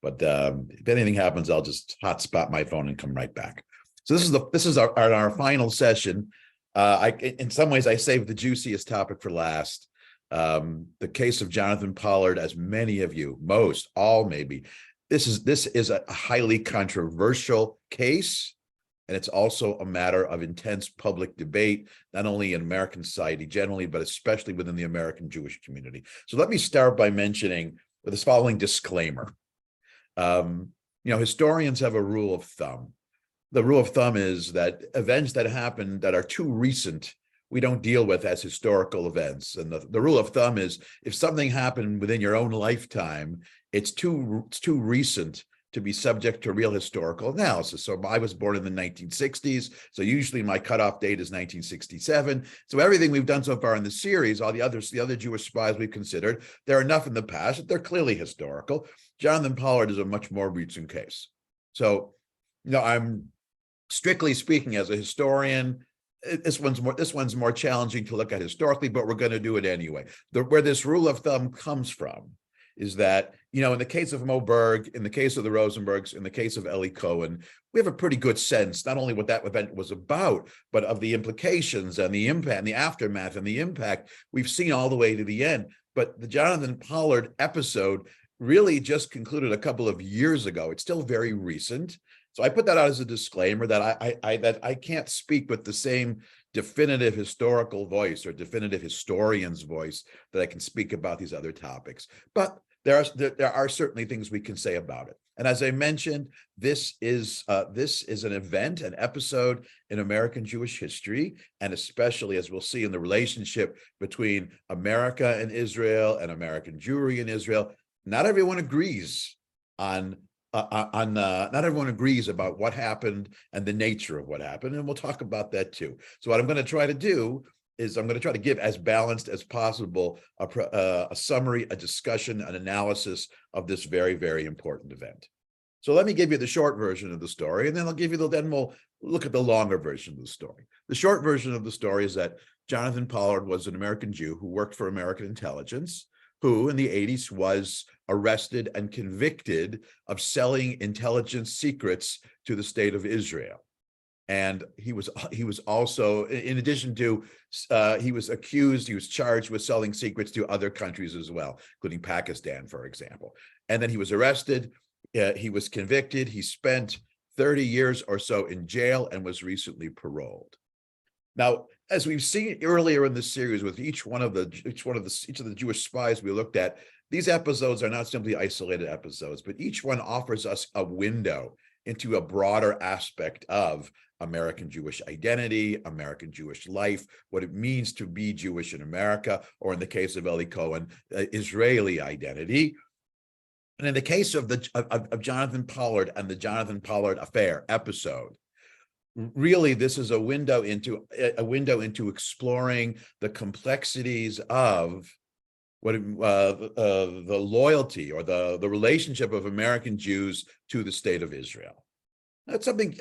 But if anything happens, I'll just hotspot my phone and come right back. So this is our final session. In some ways, I saved the juiciest topic for last. The case of Jonathan Pollard, as many of you, most, all maybe, this is a highly controversial case, and it's also a matter of intense public debate, not only in American society generally, but especially within the American Jewish community. So let me start by mentioning with this following disclaimer. Historians have a rule of thumb. The rule of thumb is that events that happen that are too recent, we don't deal with as historical events. And the rule of thumb is if something happened within your own lifetime, it's too recent to be subject to real historical analysis. So I was born in the 1960s. So usually my cutoff date is 1967. So everything we've done so far in the series, the other Jewish spies we've considered, there are enough in the past that they're clearly historical. Jonathan Pollard is a much more recent case. So, I'm strictly speaking as a historian, this one's more challenging to look at historically, but we're going to do it anyway. Where this rule of thumb comes from is that, in the case of Moe Berg, in the case of the Rosenbergs, in the case of Eli Cohen, we have a pretty good sense, not only what that event was about, but of the implications and the impact and the aftermath and the impact we've seen all the way to the end. But the Jonathan Pollard episode really just concluded a couple of years ago. It's still very recent. So I put that out as a disclaimer that I can't speak with the same definitive historical voice or definitive historian's voice that I can speak about these other topics. But there are certainly things we can say about it. And as I mentioned, this is an event, an episode in American Jewish history, and especially, as we'll see, in the relationship between America and Israel and American Jewry in Israel. Not everyone agrees not everyone agrees about what happened and the nature of what happened, and we'll talk about that too. So what I'm going to try to do is I'm going to try to give as balanced as possible a summary, a discussion, an analysis of this very, very important event. So let me give you the short version of the story, and then then we'll look at the longer version of the story. The short version of the story is that Jonathan Pollard was an American Jew who worked for American intelligence, who in the 80s was arrested and convicted of selling intelligence secrets to the state of Israel. And he was also, in addition to, he was charged with selling secrets to other countries as well, including Pakistan, for example. And then he was arrested, he was convicted, he spent 30 years or so in jail and was recently paroled. Now, as we've seen earlier in the series with each of the Jewish spies we looked at, these episodes are not simply isolated episodes, but each one offers us a window into a broader aspect of American Jewish identity, American Jewish life, what it means to be Jewish in America, or in the case of Eli Cohen, Israeli identity. And in the case of Jonathan Pollard and the Jonathan Pollard affair episode, really, this is a window into exploring the complexities of what the loyalty or the relationship of American Jews to the state of Israel. That's something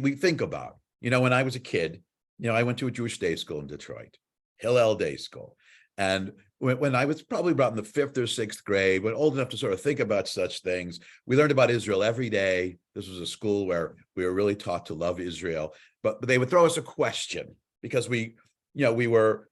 we think about. When I was a kid, I went to a Jewish day school in Detroit, Hillel Day School, and when I was probably about in the 5th or 6th grade, when old enough to sort of think about such things, we learned about Israel every day. This was a school where we were really taught to love Israel, but they would throw us a question because we were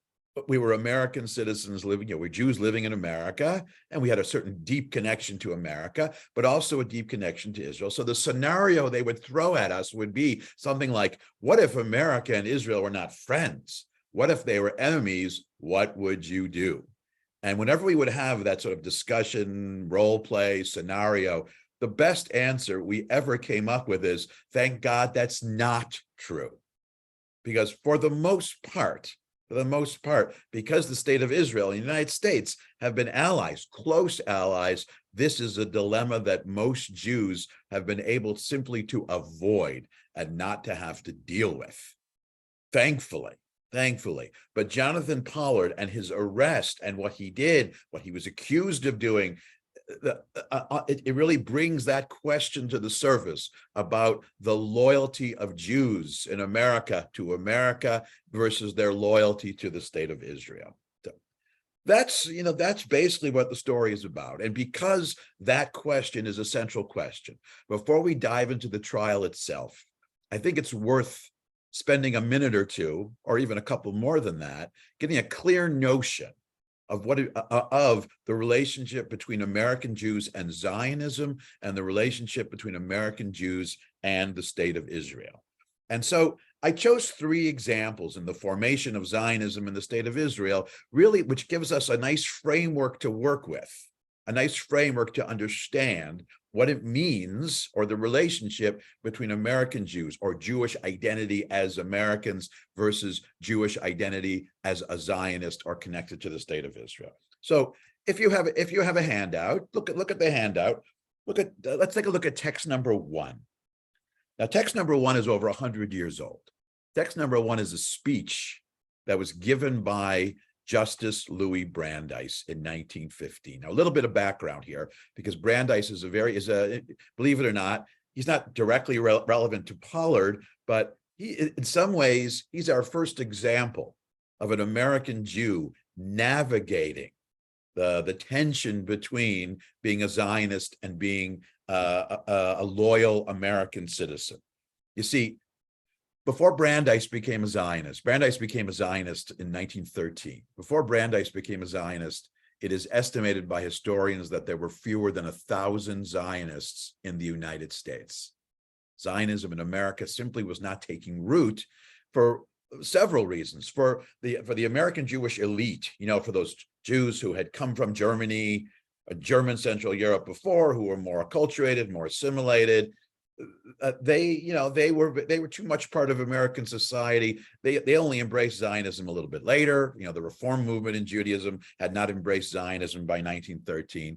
American citizens living, we're Jews living in America, and we had a certain deep connection to America, but also a deep connection to Israel. So the scenario they would throw at us would be something like, what if America and Israel were not friends? What if they were enemies? What would you do? And whenever we would have that sort of discussion, role play scenario, the best answer we ever came up with is, thank God that's not true. Because for the most part, because the state of Israel and the United States have been allies, close allies, this is a dilemma that most Jews have been able simply to avoid and not to have to deal with. Thankfully. But Jonathan Pollard and his arrest and what he did, what he was accused of doing, it really brings that question to the surface about the loyalty of Jews in America to America versus their loyalty to the state of Israel. So That's basically what the story is about. And because that question is a central question, before we dive into the trial itself, I think it's worth spending a minute or two, or even a couple more than that, getting a clear notion of of the relationship between American Jews and Zionism, and the relationship between American Jews and the state of Israel. And so I chose three examples in the formation of Zionism in the state of Israel, really, which gives us a nice framework to work with, a nice framework to understand what it means, or the relationship between American Jews, or Jewish identity as Americans versus Jewish identity as a Zionist or connected to the state of Israel. So if you have a handout, look at the handout. Let's take a look at text number 1. Now, text number 1 is over 100 years old. Text number 1 is a speech that was given by Justice Louis Brandeis in 1915. Now, a little bit of background here, because Brandeis is believe it or not, he's not directly relevant to Pollard, but in some ways, he's our first example of an American Jew navigating the tension between being a Zionist and being a loyal American citizen. You see, before Brandeis became a Zionist, Brandeis became a Zionist in 1913. Before Brandeis became a Zionist, it is estimated by historians that there were fewer than 1,000 Zionists in the United States. Zionism in America simply was not taking root for several reasons. For the American Jewish elite, for those Jews who had come from Germany, German Central Europe before, who were more acculturated, more assimilated, they were too much part of American society. They only embraced Zionism a little bit later. The Reform movement in Judaism had not embraced Zionism by 1913,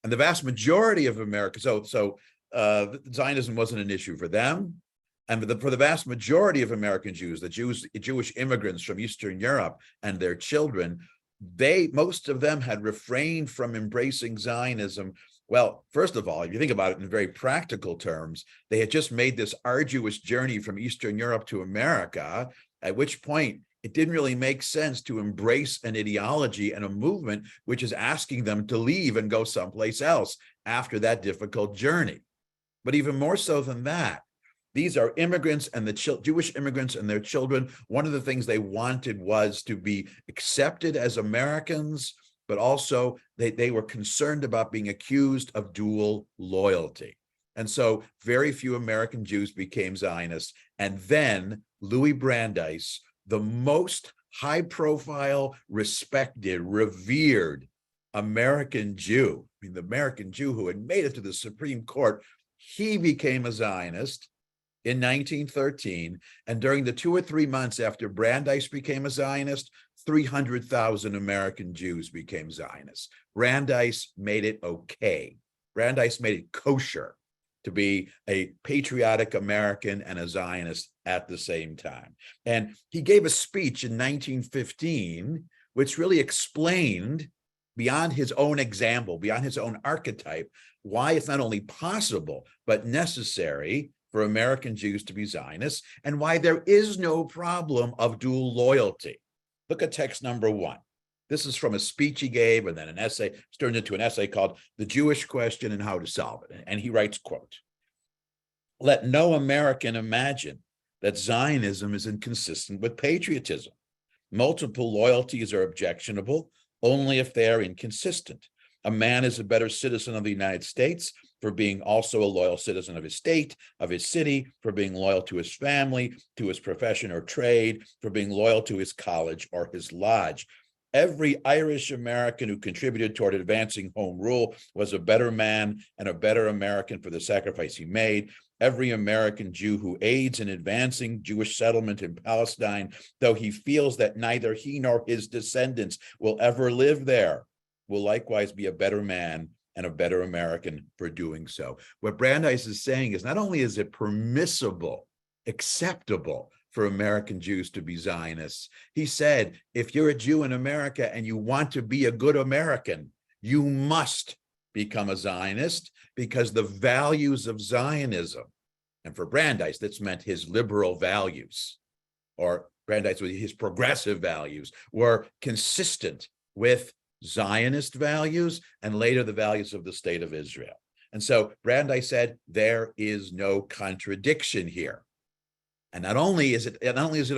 and the vast majority of America. So Zionism wasn't an issue for them, and for the vast majority of American Jews, the Jewish immigrants from Eastern Europe and their children, most of them had refrained from embracing Zionism. Well, first of all, if you think about it in very practical terms, they had just made this arduous journey from Eastern Europe to America, at which point it didn't really make sense to embrace an ideology and a movement which is asking them to leave and go someplace else after that difficult journey. But even more so than that, these are immigrants, and the Jewish immigrants and their children. One of the things they wanted was to be accepted as Americans, but also they were concerned about being accused of dual loyalty. And so very few American Jews became Zionists. And then Louis Brandeis, the most high-profile, respected, revered American Jew, the American Jew who had made it to the Supreme Court, he became a Zionist in 1913, and during the 2 or 3 months after Brandeis became a Zionist, 300,000 American Jews became Zionists. Brandeis made it okay. Brandeis made it kosher to be a patriotic American and a Zionist at the same time. And he gave a speech in 1915, which really explained, beyond his own example, beyond his own archetype, why it's not only possible, but necessary for American Jews to be Zionists, and why there is no problem of dual loyalty. Look at text number 1. This is from a speech he gave, and then an essay. It's turned into an essay called "The Jewish Question and How to Solve It." And he writes, quote, "Let no American imagine that Zionism is inconsistent with patriotism. Multiple loyalties are objectionable only if they are inconsistent. A man is a better citizen of the United States for being also a loyal citizen of his state, of his city, for being loyal to his family, to his profession or trade, for being loyal to his college or his lodge. Every Irish American who contributed toward advancing home rule was a better man and a better American for the sacrifice he made. Every American Jew who aids in advancing Jewish settlement in Palestine, though he feels that neither he nor his descendants will ever live there, will likewise be a better man and a better American for doing so." What Brandeis is saying is, not only is it permissible, acceptable for American Jews to be Zionists, he said, if you're a Jew in America and you want to be a good American, you must become a Zionist, because the values of Zionism, and for Brandeis, that's meant his liberal values, or Brandeis, his progressive values, were consistent with Zionist values and later the values of the state of Israel. And so Brandeis said, there is no contradiction here. And not only is it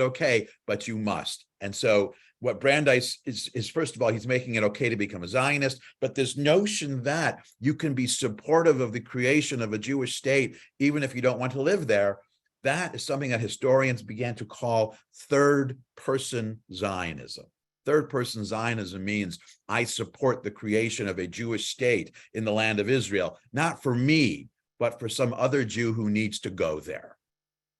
okay, but you must. And so what Brandeis is first of all, he's making it okay to become a Zionist, but this notion that you can be supportive of the creation of a Jewish state, even if you don't want to live there, that is something that historians began to call third-person Zionism. Third-person Zionism means I support the creation of a Jewish state in the land of Israel, not for me, but for some other Jew who needs to go there.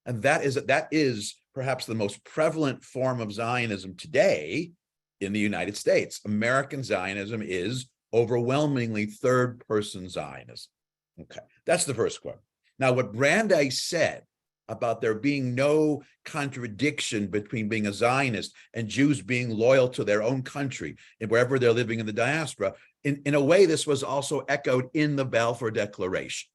And that is perhaps the most prevalent form of Zionism today in the United States. American Zionism is overwhelmingly third-person Zionism. Okay, that's the first quote. Now, what Brandeis said about there being no contradiction between being a Zionist and Jews being loyal to their own country and wherever they're living in the diaspora, in a way, this was also echoed in the Balfour Declaration.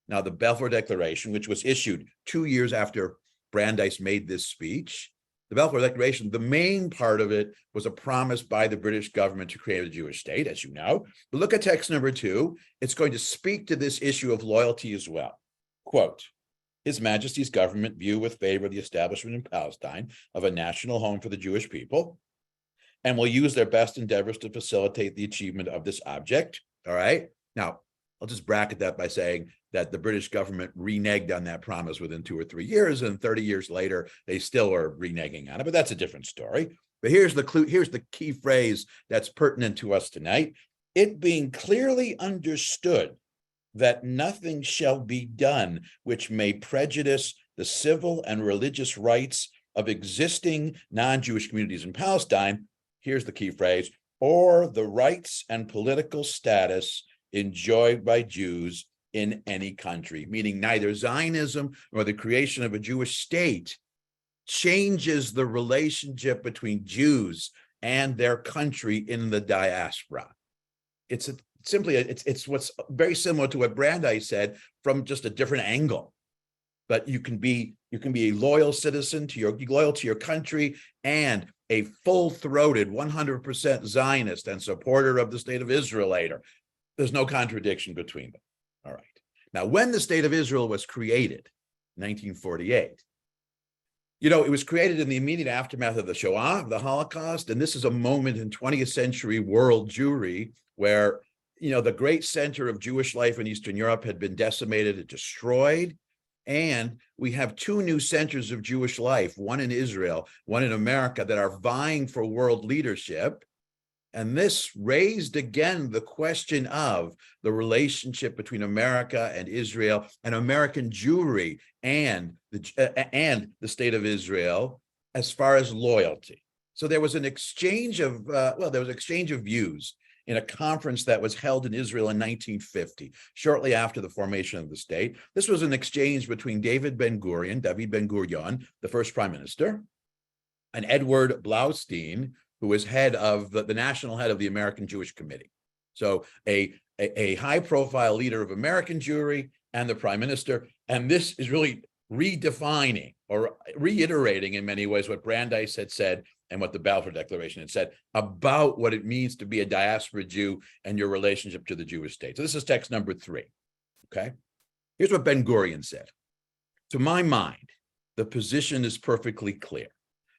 Now, the Balfour Declaration, which was issued 2 years after Brandeis made this speech, the Balfour Declaration, the main part of it was a promise by the British government to create a Jewish state, as you know. But look at text number 2. It's going to speak to this issue of loyalty as well. Quote, His Majesty's government view with favor the establishment in Palestine of a national home for the Jewish people and will use their best endeavors to facilitate the achievement of this object. All right. Now, I'll just bracket that by saying that the British government reneged on that promise within 2 or 3 years, and 30 years later, they still are reneging on it, but that's a different story. But here's the clue, here's the key phrase that's pertinent to us tonight. It being clearly understood that nothing shall be done which may prejudice the civil and religious rights of existing non-Jewish communities in Palestine, here's the key phrase, or the rights and political status enjoyed by Jews in any country, meaning neither Zionism nor the creation of a Jewish state changes the relationship between Jews and their country in the diaspora. It's what's very similar to what Brandeis said from just a different angle. But you can be a loyal citizen loyal to your country and a full-throated 100% Zionist and supporter of the state of Israel later. There's no contradiction between them. All right. Now, when the state of Israel was created, 1948, it was created in the immediate aftermath of the Shoah, the Holocaust, and this is a moment in 20th century world Jewry where, the great center of Jewish life in Eastern Europe had been decimated and destroyed, and we have 2 new centers of Jewish life, one in Israel, one in America, that are vying for world leadership. And this raised again the question of the relationship between America and Israel and American Jewry and the state of Israel as far as loyalty. So there was an exchange of views in a conference that was held in Israel in 1950, shortly after the formation of the state. This was an exchange between David Ben-Gurion, the first prime minister, and Edward Blaustein, who was head of the national head of the American Jewish Committee. So a high-profile leader of American Jewry and the prime minister. And this is really redefining or reiterating in many ways what Brandeis had said and what the Balfour Declaration had said about what it means to be a diaspora Jew and your relationship to the Jewish state. So this is text number 3, okay? Here's what Ben-Gurion said. To my mind, the position is perfectly clear.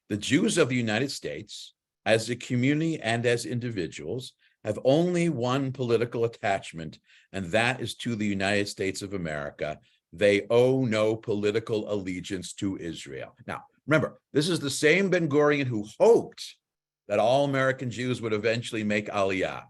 The Jews of the United States, as a community and as individuals, have only one political attachment, and that is to the United States of America. They owe no political allegiance to Israel. Now, remember, this is the same Ben-Gurion who hoped that all American Jews would eventually make Aliyah.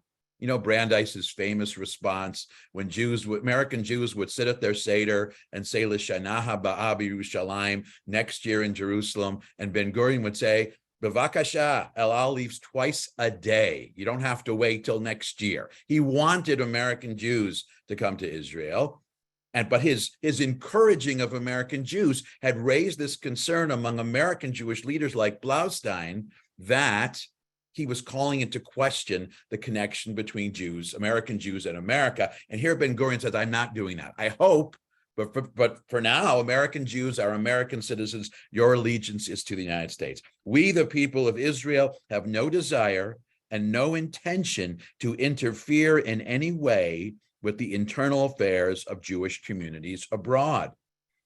Brandeis's famous response when American Jews would sit at their Seder and say, L'shana ha'ba'ah b'Yerushalayim, next year in Jerusalem, and Ben-Gurion would say, B'vakasha, El Al leaves twice a day. You don't have to wait till next year. He wanted American Jews to come to Israel. But his encouraging of American Jews had raised this concern among American Jewish leaders like Blaustein that he was calling into question the connection between American Jews and America. And here Ben-Gurion says, I'm not doing that. I hope, but for now, American Jews are American citizens. Your allegiance is to the United States. We, the people of Israel, have no desire and no intention to interfere in any way with the internal affairs of Jewish communities abroad.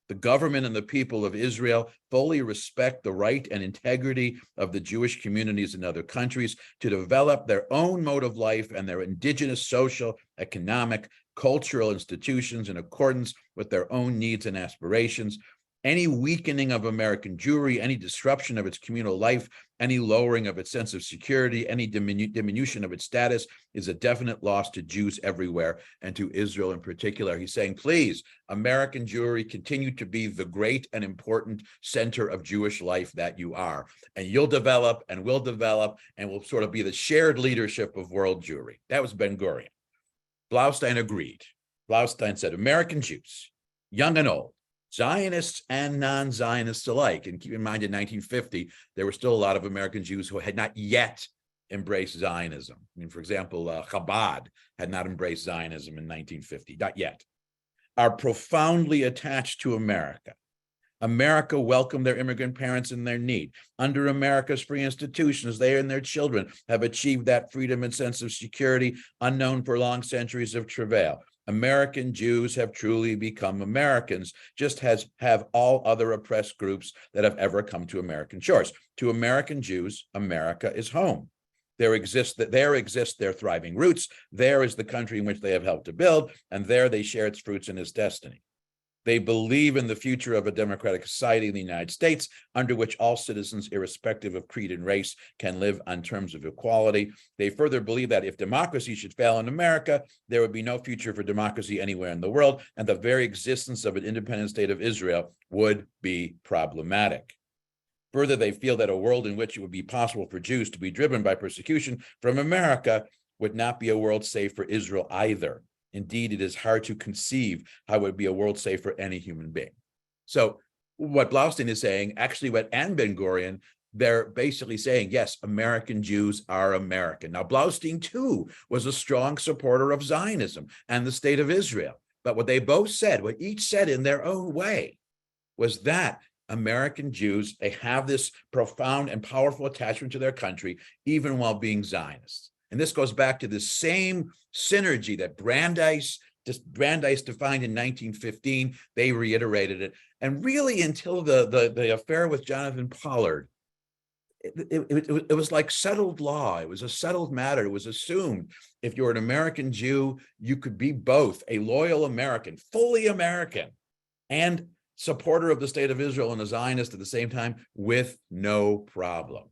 The government and the people of Israel fully respect the right and integrity of the Jewish communities in other countries to develop their own mode of life and their indigenous social, economic, cultural institutions in accordance with their own needs and aspirations. Any weakening of American Jewry, any disruption of its communal life, any lowering of its sense of security, any diminution of its status is a definite loss to Jews everywhere and to Israel in particular. He's saying, please, American Jewry, continue to be the great and important center of Jewish life that you are. And you'll develop and will develop and will sort of be the shared leadership of world Jewry. That was Ben-Gurion. Blaustein agreed. Blaustein said, American Jews, young and old, Zionists and non-Zionists alike. And keep in mind, in 1950, there were still a lot of American Jews who had not yet embraced Zionism. I mean, for example, Chabad had not embraced Zionism in 1950, not yet. Are profoundly attached to America. America welcomed their immigrant parents in their need. Under America's free institutions, they and their children have achieved that freedom and sense of security unknown for long centuries of travail. American Jews have truly become Americans, just as have all other oppressed groups that have ever come to American shores. To American Jews, America is home. There exists their thriving roots. There is the country in which they have helped to build, and there they share its fruits and its destiny. They believe in the future of a democratic society in the United States, under which all citizens, irrespective of creed and race, can live on terms of equality. They further believe that if democracy should fail in America, there would be no future for democracy anywhere in the world, and the very existence of an independent state of Israel would be problematic. Further, they feel that a world in which it would be possible for Jews to be driven by persecution from America would not be a world safe for Israel either. Indeed, it is hard to conceive how it would be a world safe for any human being. So what Blaustein is saying, actually and Ben-Gurion, they're basically saying, yes, American Jews are American. Now, Blaustein, too, was a strong supporter of Zionism and the state of Israel. But what they both said, what each said in their own way, was that American Jews, they have this profound and powerful attachment to their country, even while being Zionists. And this goes back to the same synergy that Brandeis defined in 1915. They reiterated it. And really, until the affair with Jonathan Pollard, it was like settled law. It was a settled matter. It was assumed if you're an American Jew, you could be both a loyal American, fully American, and supporter of the state of Israel and a Zionist at the same time with no problem.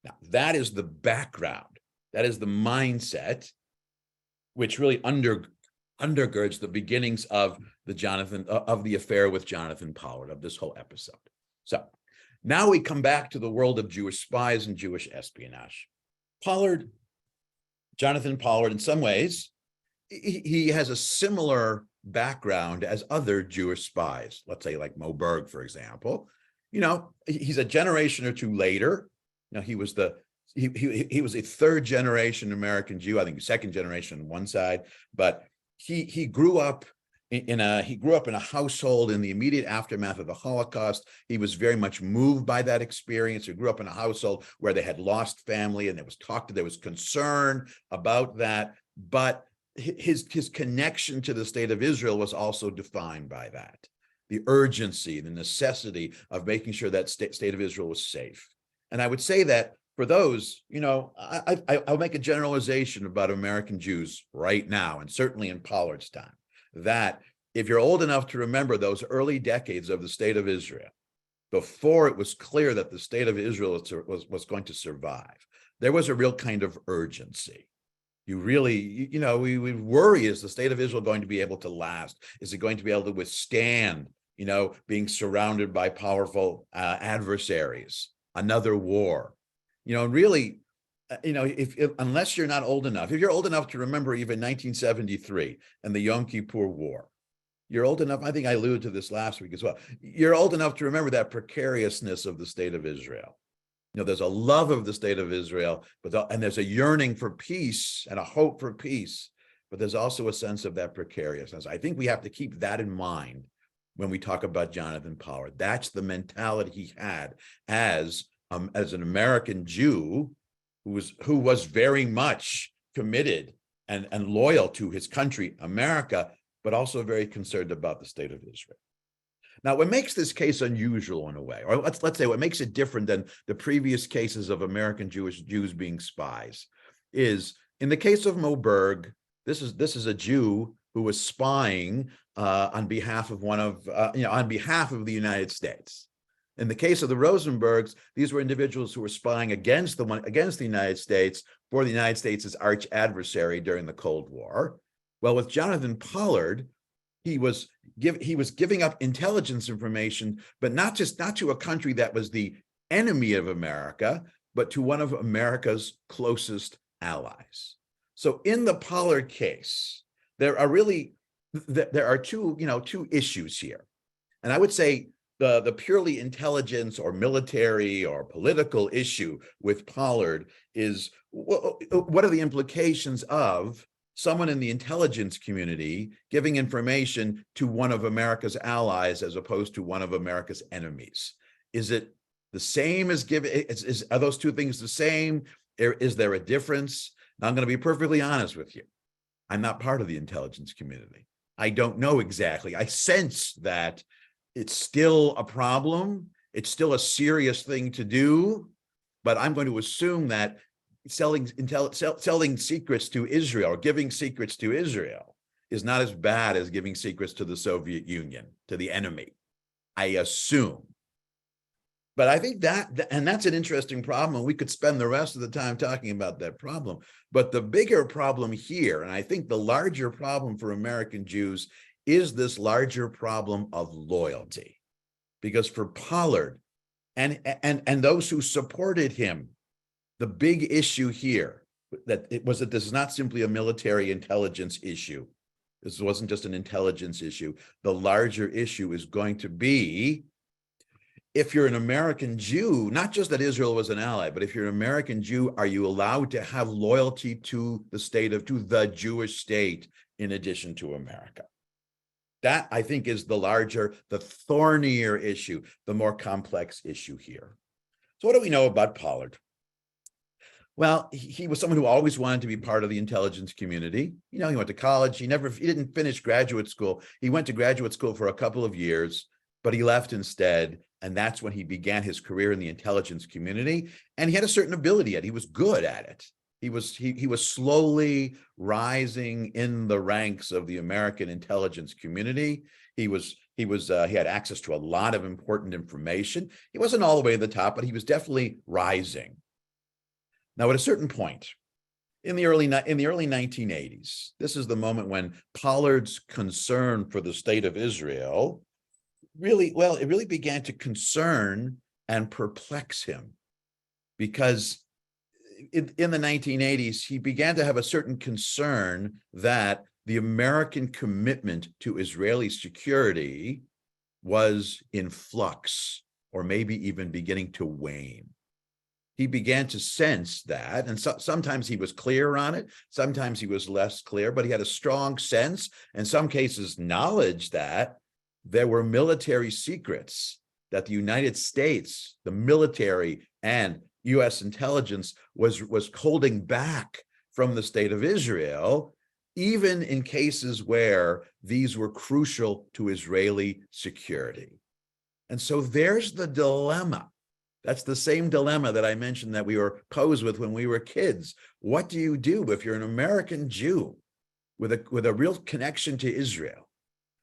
Now, that is the background. That is the mindset which really undergirds the beginnings of the affair with Jonathan Pollard, of this whole episode. So now we come back to the world of Jewish spies and Jewish espionage. Jonathan Pollard, in some ways, he has a similar background as other Jewish spies. Let's say like Moe Berg, for example. You know, he's a generation or two later. You know, he was a third generation American Jew. I think second generation on one side, but he grew up in a household in the immediate aftermath of the Holocaust. He was very much moved by that experience. He grew up in a household where they had lost family, and there was concern about that. But his connection to the state of Israel was also defined by that. The urgency, the necessity of making sure that state of Israel was safe. And I would say that for those, you know, I'll make a generalization about American Jews right now, and certainly in Pollard's time, that if you're old enough to remember those early decades of the state of Israel, before it was clear that the state of Israel was going to survive, there was a real kind of urgency. You really, you know, we worry, is the state of Israel going to be able to last? Is it going to be able to withstand, you know, being surrounded by powerful adversaries, another war? You know, really, you know, unless you're not old enough, if you're old enough to remember even 1973 and the Yom Kippur War, you're old enough, I think I alluded to this last week as well, you're old enough to remember that precariousness of the state of Israel. You know, there's a love of the state of Israel, and there's a yearning for peace and a hope for peace, but there's also a sense of that precariousness. I think we have to keep that in mind when we talk about Jonathan Pollard. That's the mentality he had as an American Jew who was very much committed and loyal to his country, America, but also very concerned about the state of Israel. Now, what makes this case unusual in a way, or let's say what makes it different than the previous cases of American Jews being spies, is in the case of Moe Berg, this is a Jew who was spying on behalf of on behalf of the United States. In the case of the Rosenbergs, these were individuals who were spying against the United States for the United States' arch adversary during the Cold War. Well, with Jonathan Pollard, he was giving up intelligence information, but not to a country that was the enemy of America, but to one of America's closest allies. So in the Pollard case, there are two issues here. And I would say the purely intelligence or military or political issue with Pollard is what are the implications of someone in the intelligence community giving information to one of America's allies as opposed to one of America's enemies? Is it the same as giving? Are those two things the same? Is there a difference? Now, I'm going to be perfectly honest with you. I'm not part of the intelligence community. I don't know exactly. I sense that it's still a problem. It's still a serious thing to do, but I'm going to assume that selling secrets to Israel or giving secrets to Israel is not as bad as giving secrets to the Soviet Union, to the enemy, I assume. But I think that's an interesting problem, and we could spend the rest of the time talking about that problem. But the bigger problem here, and I think the larger problem for American Jews, is this larger problem of loyalty. Because for Pollard and those who supported him, the big issue here that this is not simply a military intelligence issue. This wasn't just an intelligence issue. The larger issue is going to be, if you're an American Jew, not just that Israel was an ally, but if you're an American Jew, are you allowed to have loyalty to the Jewish state in addition to America? That, I think, is the thornier issue, the more complex issue here. So what do we know about Pollard? Well, he was someone who always wanted to be part of the intelligence community. He went to college. He didn't finish graduate school. He went to graduate school for a couple of years, but he left instead. And that's when he began his career in the intelligence community. And he had a certain ability at it. He was good at it. He was slowly rising in the ranks of the American intelligence community. He had access to a lot of important information. He wasn't all the way to the top, but he was definitely rising. Now, at a certain point in the early 1980s, this is the moment when Pollard's concern for the state of Israel really began to concern and perplex him, because in the 1980s, he began to have a certain concern that the American commitment to Israeli security was in flux, or maybe even beginning to wane. He began to sense that, and sometimes he was clear on it, sometimes he was less clear, but he had a strong sense, in some cases knowledge, that there were military secrets that the United States, the military and U.S. intelligence was holding back from the state of Israel, even in cases where these were crucial to Israeli security. And so there's the dilemma. That's the same dilemma that I mentioned that we were posed with when we were kids. What do you do if you're an American Jew with a real connection to Israel,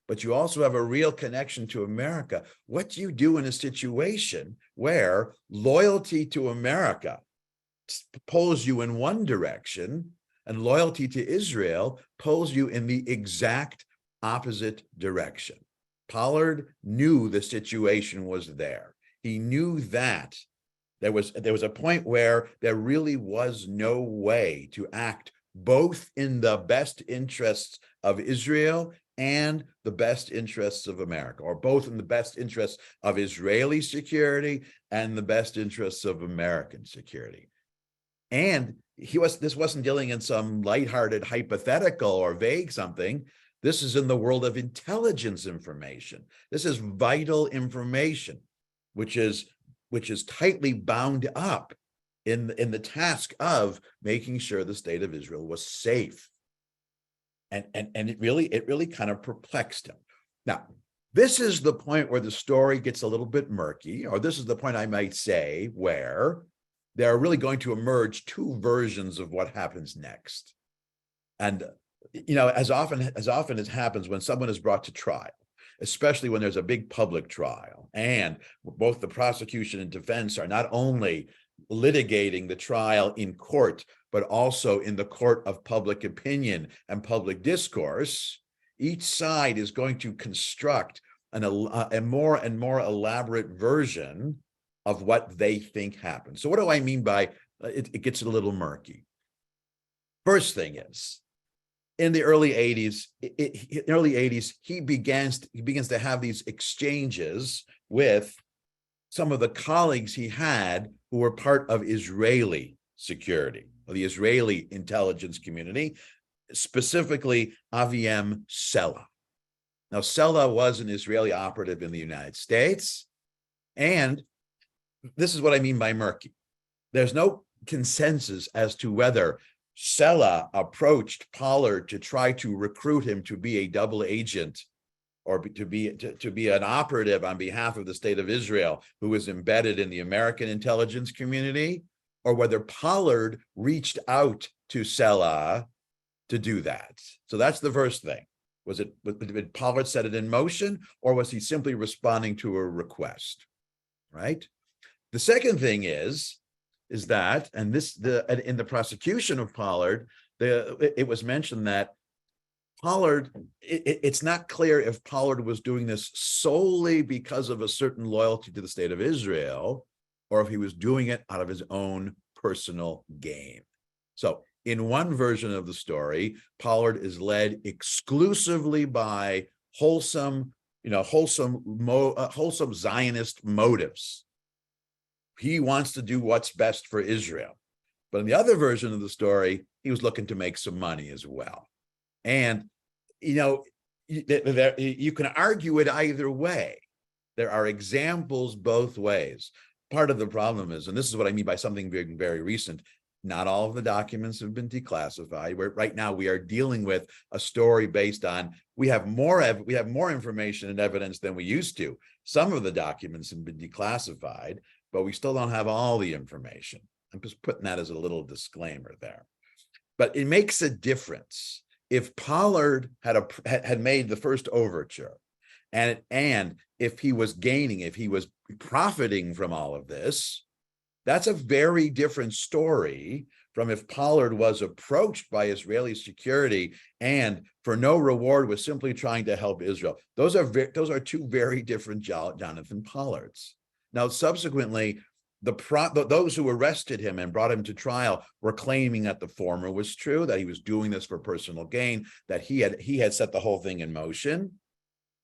but you also have a real connection to America? What do you do in a situation where loyalty to America pulls you in one direction and loyalty to Israel pulls you in the exact opposite direction? Pollard knew the situation was there. He knew that there was a point where there really was no way to act both in the best interests of Israel and the best interests of America, or both in the best interests of Israeli security and the best interests of American security. And this wasn't dealing in some lighthearted hypothetical or vague something. This is in the world of intelligence information. This is vital information, which is tightly bound up in the task of making sure the state of Israel was safe. And it really kind of perplexed him. Now, this is the point where the story gets a little bit murky, or this is the point I might say where there are really going to emerge two versions of what happens next. And as often as happens when someone is brought to trial, especially when there's a big public trial, and both the prosecution and defense are not only litigating the trial in court, but also in the court of public opinion and public discourse, each side is going to construct a more and more elaborate version of what they think happened. So what do I mean by it gets a little murky? First thing is, in the early 80s, he begins to have these exchanges with some of the colleagues he had who were part of Israeli security, or the Israeli intelligence community, specifically Aviem Sela. Now, Sela was an Israeli operative in the United States, and this is what I mean by murky. There's no consensus as to whether Sela approached Pollard to try to recruit him to be a double agent, or to be an operative on behalf of the state of Israel who was embedded in the American intelligence community, or whether Pollard reached out to Sela to do that. So that's the first thing. Did Pollard set it in motion, or was he simply responding to a request? Right. The second thing is that, and in the prosecution of Pollard, it was mentioned that Pollard, it's not clear if Pollard was doing this solely because of a certain loyalty to the state of Israel, or if he was doing it out of his own personal gain. So in one version of the story, Pollard is led exclusively by wholesome Zionist motives. He wants to do what's best for Israel. But in the other version of the story, he was looking to make some money as well. And, you can argue it either way. There are examples both ways. Part of the problem is, and this is what I mean by something very, very recent, not all of the documents have been declassified. Right now we are dealing with a story based on, we have more information and evidence than we used to. Some of the documents have been declassified, but we still don't have all the information. I'm just putting that as a little disclaimer there. But it makes a difference if Pollard had made the first overture, and if he was profiting from all of this. That's a very different story from if Pollard was approached by Israeli security and for no reward was simply trying to help Israel. Those are two very different Jonathan Pollards. Now, subsequently, those who arrested him and brought him to trial were claiming that the former was true, that he was doing this for personal gain, that he had set the whole thing in motion.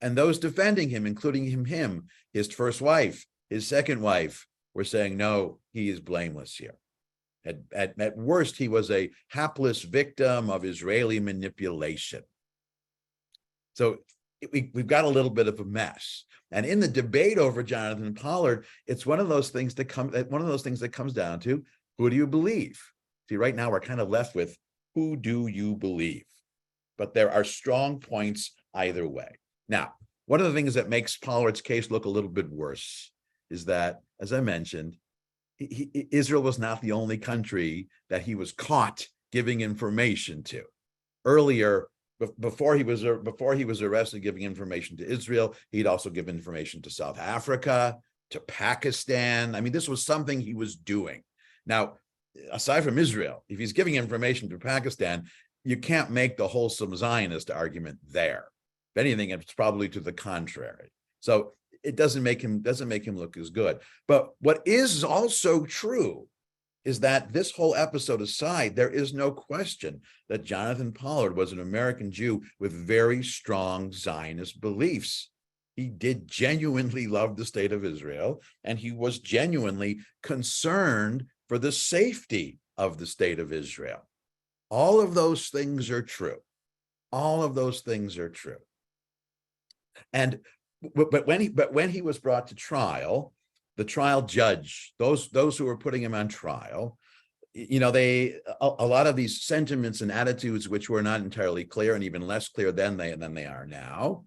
And those defending him, including him, his first wife, his second wife, were saying, no, he is blameless here. At worst, he was a hapless victim of Israeli manipulation. So we've got a little bit of a mess. And in the debate over Jonathan Pollard, it's one of those things that comes down to, who do you believe? See, right now we're kind of left with, who do you believe? But there are strong points either way. Now, one of the things that makes Pollard's case look a little bit worse is that, as I mentioned, Israel was not the only country that he was caught giving information to. Earlier, before he was arrested giving information to Israel, he'd also given information to South Africa, to Pakistan. I mean, this was something he was doing. Now, aside from Israel, if he's giving information to Pakistan, you can't make the wholesome Zionist argument there. If anything, it's probably to the contrary. So it doesn't make him look as good. But what is also true is that, this whole episode aside, there is no question that Jonathan Pollard was an American Jew with very strong Zionist beliefs. He did genuinely love the state of Israel, and he was genuinely concerned for the safety of the state of Israel. All of those things are true. All of those things are true. And But when he was brought to trial, the trial judge, those who were putting him on trial, you know, a lot of these sentiments and attitudes, which were not entirely clear and even less clear than they are now,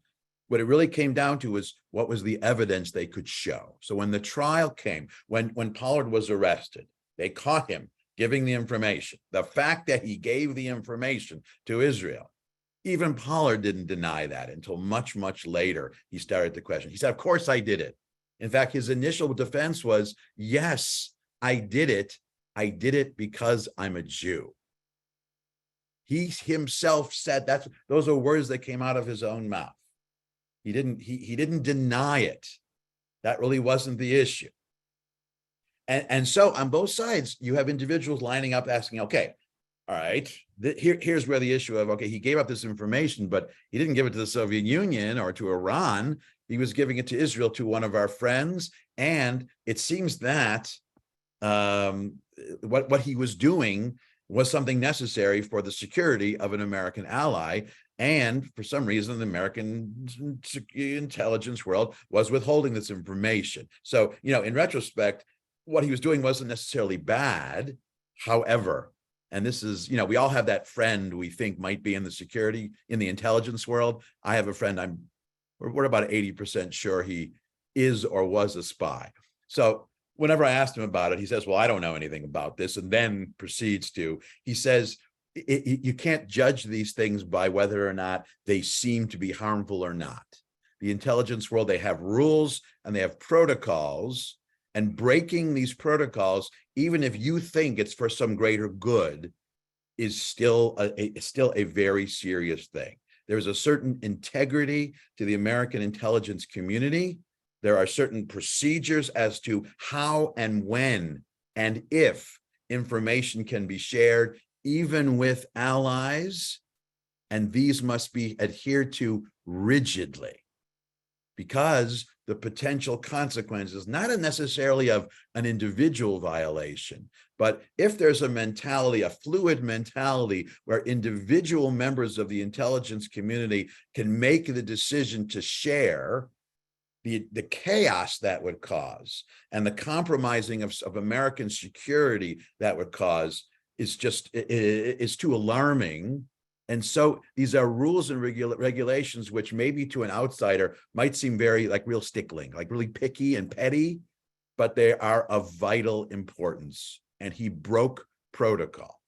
what it really came down to was what was the evidence they could show. So when the trial came, when Pollard was arrested, they caught him giving the information. The fact that he gave the information to Israel, even Pollard didn't deny that until much, much later. He started to question. He said, of course I did it. In fact, his initial defense was, yes, I did it. I did it because I'm a Jew. He himself said those are words that came out of his own mouth. He didn't deny it. That really wasn't the issue. And so on both sides, you have individuals lining up asking, okay, all right, here's where the issue of, okay, he gave up this information, but he didn't give it to the Soviet Union or to Iran. He was giving it to Israel, to one of our friends. And it seems that what he was doing was something necessary for the security of an American ally. And for some reason, the American intelligence world was withholding this information. So, you know, in retrospect, what he was doing wasn't necessarily bad. However, and this is, you know, we all have that friend we think might be in the intelligence world. I have a friend, we're about 80% sure he is or was a spy. So whenever I asked him about it, he says, well, I don't know anything about this. And then proceeds to, he says, you can't judge these things by whether or not they seem to be harmful or not. The intelligence world, they have rules and they have protocols, and breaking these protocols, even if you think it's for some greater good, is still a very serious thing. There's a certain integrity to the American intelligence community. There are certain procedures as to how and when and if information can be shared, even with allies, and these must be adhered to rigidly, because the potential consequences, not necessarily of an individual violation, but if there's a mentality, a fluid mentality, where individual members of the intelligence community can make the decision to share, the chaos that would cause and the compromising of American security that would cause is too alarming. And so these are rules and regulations which maybe to an outsider might seem very like real stickling, like really picky and petty, but they are of vital importance. And he broke protocol.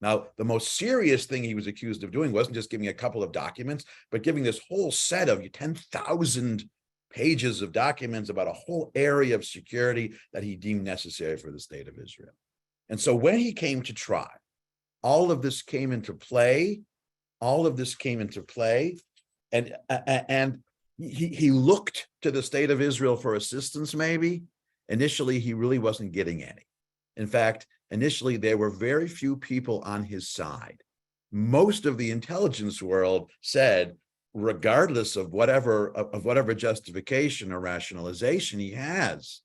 Now, the most serious thing he was accused of doing wasn't just giving a couple of documents, but giving this whole set of 10,000 pages of documents about a whole area of security that he deemed necessary for the state of Israel. And so when he came to trial, all of this came into play. And he looked to the state of Israel for assistance, maybe. Initially, he really wasn't getting any. In fact, initially, there were very few people on his side. Most of the intelligence world said, regardless of whatever justification or rationalization he has,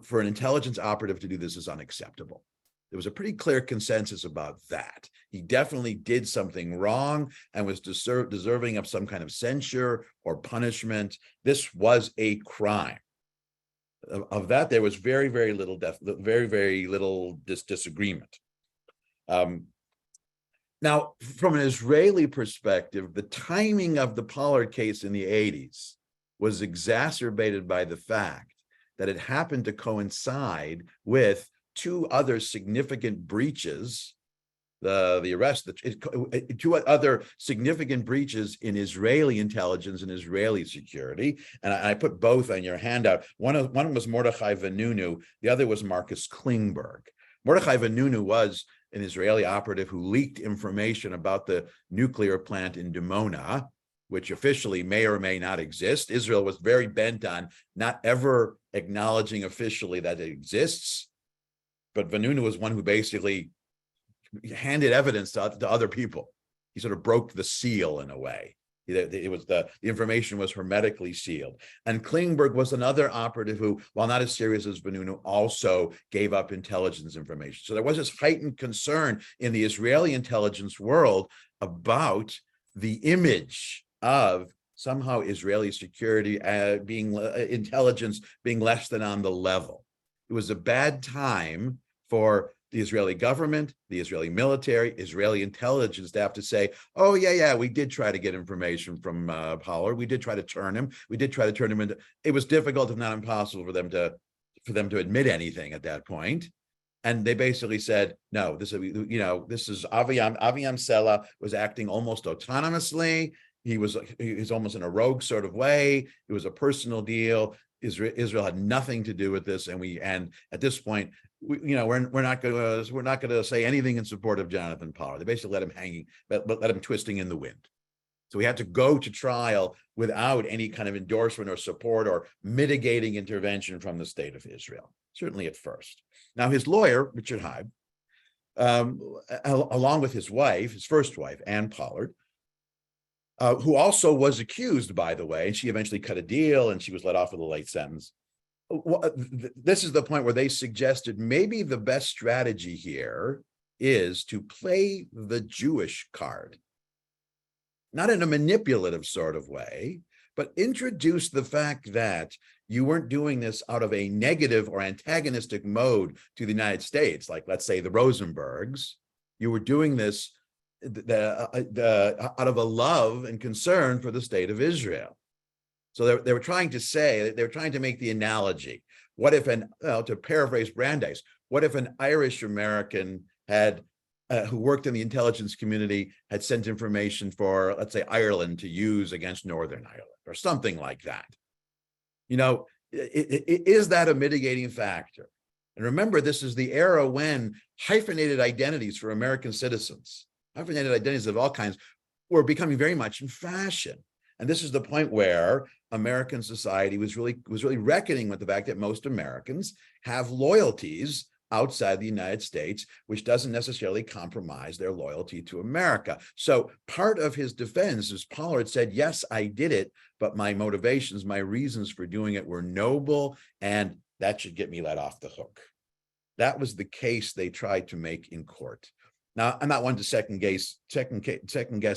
for an intelligence operative to do this is unacceptable. There was a pretty clear consensus about that. He definitely did something wrong and was deserving of some kind of censure or punishment. This was a crime. Of that, there was very, very little disagreement. Now, from an Israeli perspective, the timing of the Pollard case in the 80s was exacerbated by the fact that it happened to coincide with two other significant breaches, two other significant breaches in Israeli intelligence and Israeli security. And I put both on your handout. One was Mordechai Vanunu, the other was Marcus Klingberg. Mordechai Vanunu was an Israeli operative who leaked information about the nuclear plant in Dimona, which officially may or may not exist. Israel was very bent on not ever acknowledging officially that it exists. But Vanunu was one who basically handed evidence to other people. He sort of broke the seal in a way. The information was hermetically sealed. And Klingberg was another operative who, while not as serious as Vanunu, also gave up intelligence information. So there was this heightened concern in the Israeli intelligence world about the image of somehow Israeli security intelligence being less than on the level. It was a bad time for the Israeli government, the Israeli military, Israeli intelligence to have to say, oh, yeah, we did try to get information from Pollard. We did try to turn him. We did try to turn him into, it was difficult, if not impossible, for them to admit anything at that point. And they basically said, no, this is Aviam Sela was acting almost autonomously. He's almost in a rogue sort of way. It was a personal deal. Israel had nothing to do with this, and at this point, we're not going to say anything in support of Jonathan Pollard. They basically let him hanging, but let him twisting in the wind. So we had to go to trial without any kind of endorsement or support or mitigating intervention from the state of Israel, certainly at first. Now, his lawyer, Richard Hyde, along with his wife, his first wife, Ann Pollard, who also was accused, by the way, and she eventually cut a deal and she was let off with a late sentence. This is the point where they suggested maybe the best strategy here is to play the Jewish card, not in a manipulative sort of way, but introduce the fact that you weren't doing this out of a negative or antagonistic mode to the United States, like, let's say, the Rosenbergs. You were doing this out of a love and concern for the state of Israel. So they were trying to make the analogy. What if to paraphrase Brandeis, what if an Irish American who worked in the intelligence community had sent information for, let's say, Ireland to use against Northern Ireland or something like that? Is that a mitigating factor? And remember, this is the era when hyphenated identities for American citizens, hyphenated identities of all kinds, were becoming very much in fashion. And this is the point where American society was really reckoning with the fact that most Americans have loyalties outside the United States, which doesn't necessarily compromise their loyalty to America. So part of his defense is Pollard said, yes, I did it, but my motivations, my reasons for doing it were noble, and that should get me let off the hook. That was the case they tried to make in court. Now, I'm not one to second guess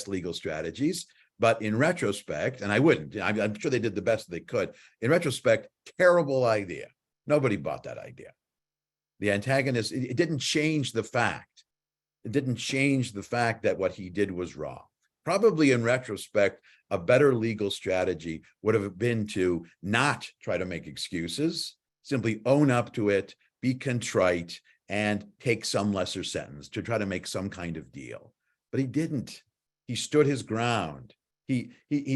legal strategies, but in retrospect, and I wouldn't, I'm sure they did the best they could. In retrospect, terrible idea. Nobody bought that idea. The antagonist, it didn't change the fact. It didn't change the fact that what he did was wrong. Probably in retrospect, a better legal strategy would have been to not try to make excuses, simply own up to it, be contrite, and take some lesser sentence to try to make some kind of deal. But he didn't. He stood his ground. He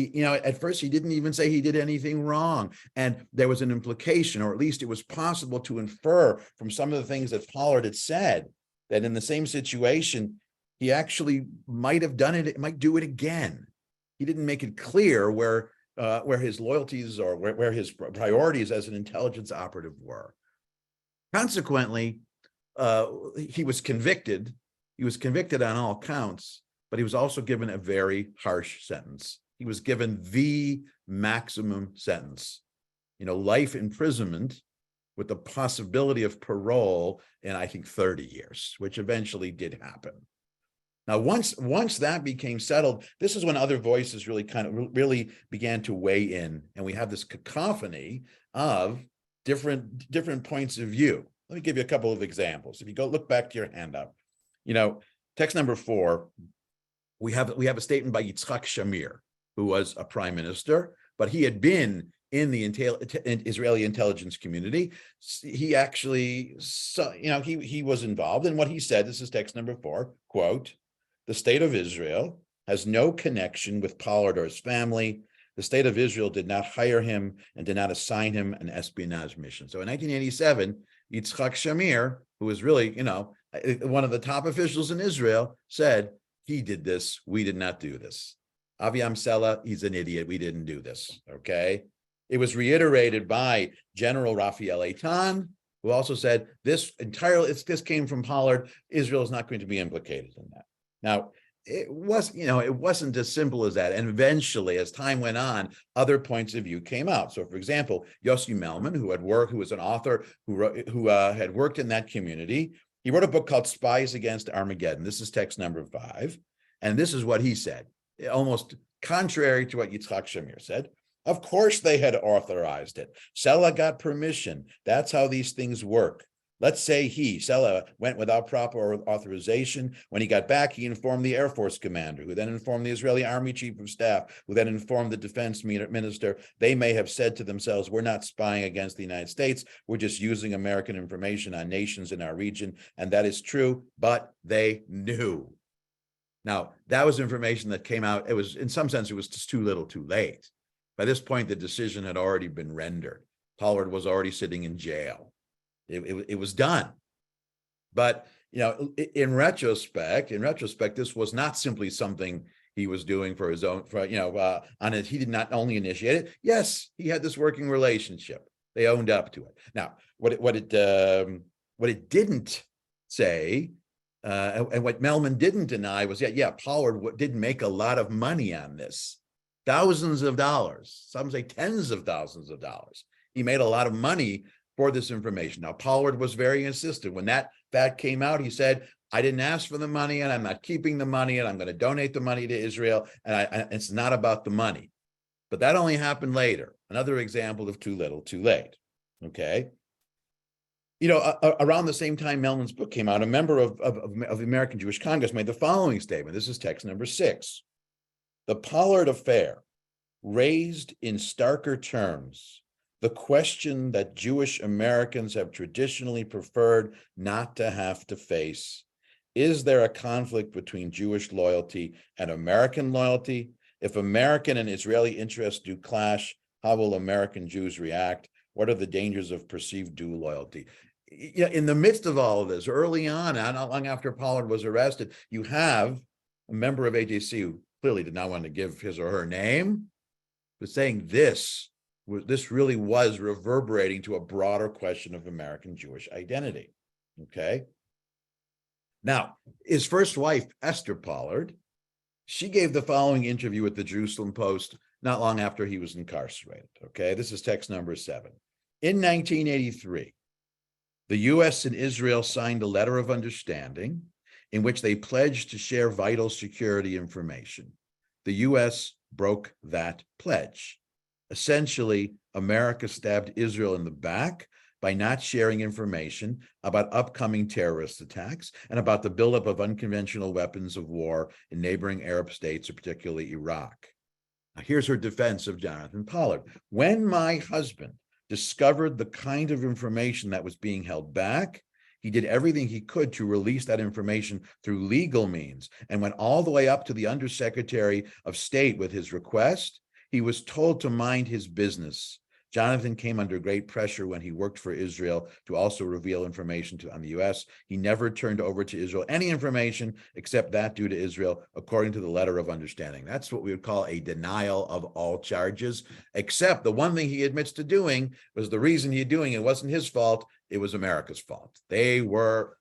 at first he didn't even say he did anything wrong. And there was an implication, or at least it was possible to infer from some of the things that Pollard had said, that in the same situation, he actually might have done it, might do it again. He didn't make it clear where his loyalties or where his priorities as an intelligence operative were. Consequently, he was convicted. He was convicted on all counts, but he was also given a very harsh sentence. He was given the maximum sentence, life imprisonment with the possibility of parole in, I think, 30 years, which eventually did happen. Now, once that became settled, this is when other voices really began to weigh in, and we have this cacophony of different points of view. Let me give you a couple of examples. If you go look back to your handout, text number 4, we have a statement by Yitzhak Shamir, who was a prime minister, but he had been in the Israeli intelligence community. He actually, he was involved. And what he said, this is text number 4, quote, "The state of Israel has no connection with Pollard or his family. The state of Israel did not hire him and did not assign him an espionage mission." So in 1987, Yitzhak Shamir, who was really, one of the top officials in Israel, said, he did this. We did not do this. Aviam Sela, he's an idiot. We didn't do this. Okay. It was reiterated by General Raphael Eitan, who also said this came from Pollard. Israel is not going to be implicated in that. Now, it wasn't as simple as that. And eventually, as time went on, other points of view came out. So, for example, Yossi Melman, who was an author who had worked in that community, he wrote a book called Spies Against Armageddon. This is text number 5. And this is what he said, almost contrary to what Yitzhak Shamir said. Of course they had authorized it. Sela got permission. That's how these things work. Let's say Sela, went without proper authorization. When he got back, he informed the Air Force commander, who then informed the Israeli Army Chief of Staff, who then informed the defense minister. They may have said to themselves, we're not spying against the United States. We're just using American information on nations in our region. And that is true, but they knew. Now, that was information that came out. It was, in some sense, it was just too little, too late. By this point, the decision had already been rendered. Pollard was already sitting in jail. It was done. But, in retrospect, this was not simply something he was doing for his own, on it. He did not only initiate it. Yes, he had this working relationship. They owned up to it. Now, what it didn't say, and what Melman didn't deny was, Pollard did make a lot of money on this. Thousands of dollars, some say tens of thousands of dollars. He made a lot of money for this information. Now, Pollard was very insistent. When that fact came out, he said, I didn't ask for the money, and I'm not keeping the money, and I'm going to donate the money to Israel, and it's not about the money. But that only happened later. Another example of too little, too late. Okay. Around the same time Melman's book came out, a member of the American Jewish Congress made the following statement. This is text number 6. The Pollard affair raised in starker terms the question that Jewish Americans have traditionally preferred not to have to face. Is there a conflict between Jewish loyalty and American loyalty? If American and Israeli interests do clash, how will American Jews react? What are the dangers of perceived dual loyalty? In the midst of all of this, early on, not long after Pollard was arrested, you have a member of AJC who clearly did not want to give his or her name, but saying this really was reverberating to a broader question of American Jewish identity. Okay. Now, his first wife, Esther Pollard, she gave the following interview with the Jerusalem Post not long after he was incarcerated. Okay, this is text number 7. In 1983, the U.S. and Israel signed a letter of understanding in which they pledged to share vital security information. The U.S. broke that pledge. Essentially, America stabbed Israel in the back by not sharing information about upcoming terrorist attacks and about the buildup of unconventional weapons of war in neighboring Arab states, particularly Iraq. Now, here's her defense of Jonathan Pollard. When my husband discovered the kind of information that was being held back, he did everything he could to release that information through legal means and went all the way up to the Undersecretary of State with his request. He was told to mind his business. Jonathan came under great pressure when he worked for Israel to also reveal information on the U.S. He never turned over to Israel any information except that due to Israel, according to the letter of understanding. That's what we would call a denial of all charges, except the one thing he admits to doing was the reason he's doing it wasn't his fault, it was America's fault. They were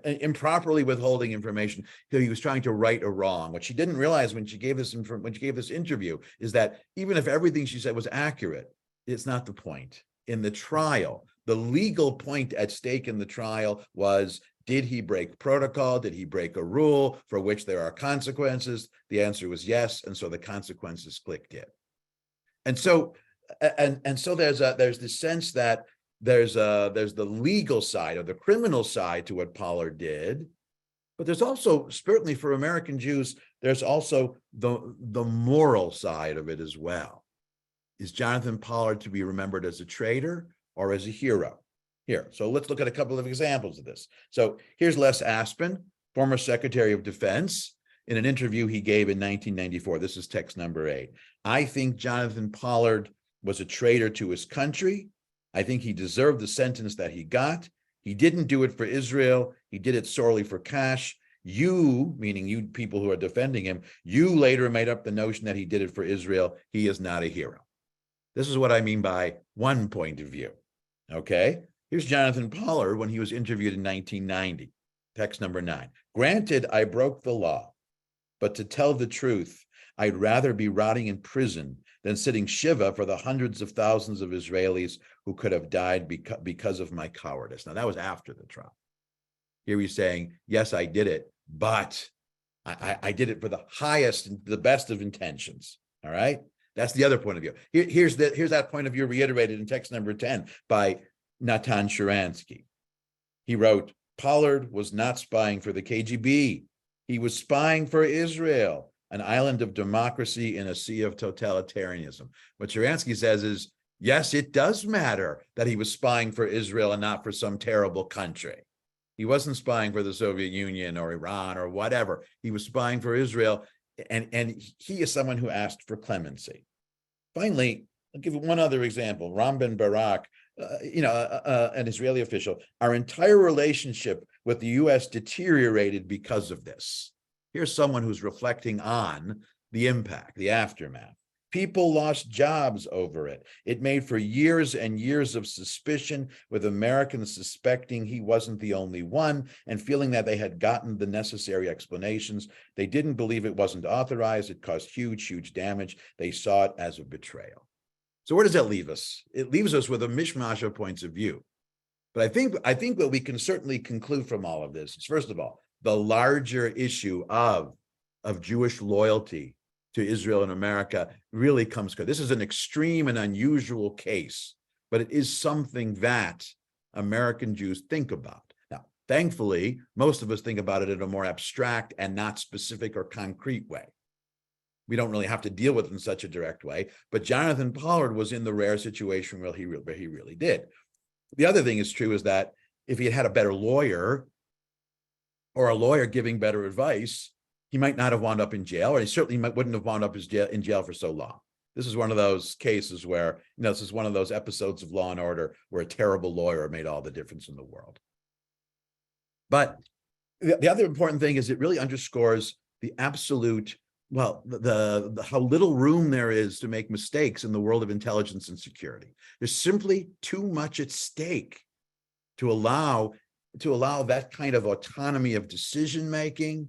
improperly withholding information. So he was trying to right a wrong. What she didn't realize when she gave this interview is that even if everything she said was accurate, it's not the point. In the trial, the legal point at stake in the trial was, did he break protocol? Did he break a rule for which there are consequences? The answer was yes, and so the consequences clicked in. And so, so there's this sense that there's the legal side or the criminal side to what Pollard did, but there's also, certainly for American Jews, there's also the moral side of it as well. Is Jonathan Pollard to be remembered as a traitor or as a hero? Here, so let's look at a couple of examples of this. So here's Les Aspin, former Secretary of Defense, in an interview he gave in 1994. This is text number 8. I think Jonathan Pollard was a traitor to his country. I think he deserved the sentence that he got. He didn't do it for Israel. He did it solely for cash. You, meaning you people who are defending him, you later made up the notion that he did it for Israel. He is not a hero. This is what I mean by one point of view. Okay, here's Jonathan Pollard when he was interviewed in 1990. Text number 9. Granted, I broke the law, but to tell the truth, I'd rather be rotting in prison than sitting Shiva for the hundreds of thousands of Israelis who could have died because of my cowardice. Now, that was after the trial. Here he's saying, yes, I did it, but I did it for the highest and the best of intentions. All right. That's the other point of view. Here's that point of view reiterated in text number 10 by Natan Sharansky. He wrote, Pollard was not spying for the KGB. He was spying for Israel, an island of democracy in a sea of totalitarianism. What Sharansky says is, yes, it does matter that he was spying for Israel and not for some terrible country. He wasn't spying for the Soviet Union or Iran or whatever. He was spying for Israel, and he is someone who asked for clemency. Finally, I'll give you one other example. Ram Ben Barak, an Israeli official, our entire relationship with the U.S. deteriorated because of this. Here's someone who's reflecting on the impact, the aftermath. People lost jobs over it. It made for years and years of suspicion, with Americans suspecting he wasn't the only one and feeling that they had gotten the necessary explanations. They didn't believe it wasn't authorized. It caused huge, huge damage. They saw it as a betrayal. So where does that leave us? It leaves us with a mishmash of points of view. But I think what we can certainly conclude from all of this is, first of all, the larger issue of Jewish loyalty to Israel and America really comes. This is an extreme and unusual case, but it is something that American Jews think about. Now, thankfully, most of us think about it in a more abstract and not specific or concrete way. We don't really have to deal with it in such a direct way, but Jonathan Pollard was in the rare situation where he really did. The other thing is true is that if he had had a better lawyer, or a lawyer giving better advice, he might not have wound up in jail, or he certainly wouldn't have wound up in jail for so long. This is one of those cases where, this is one of those episodes of Law and Order where a terrible lawyer made all the difference in the world. But the other important thing is it really underscores the absolute, the how little room there is to make mistakes in the world of intelligence and security. There's simply too much at stake to allow that kind of autonomy of decision making,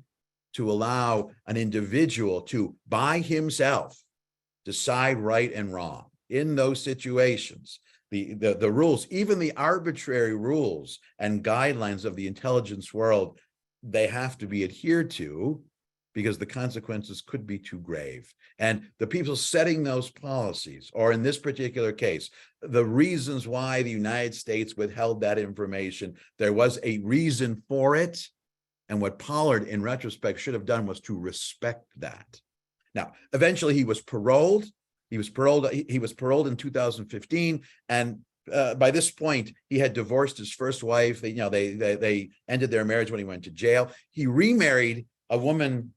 to allow an individual to, by himself, decide right and wrong in those situations. The rules, even the arbitrary rules and guidelines of the intelligence world, they have to be adhered to because the consequences could be too grave. And the people setting those policies, or in this particular case, the reasons why the United States withheld that information, there was a reason for it. And what Pollard, in retrospect, should have done was to respect that. Now, eventually he was paroled. He was paroled in 2015. And by this point, he had divorced his first wife. They ended their marriage when he went to jail. He remarried a woman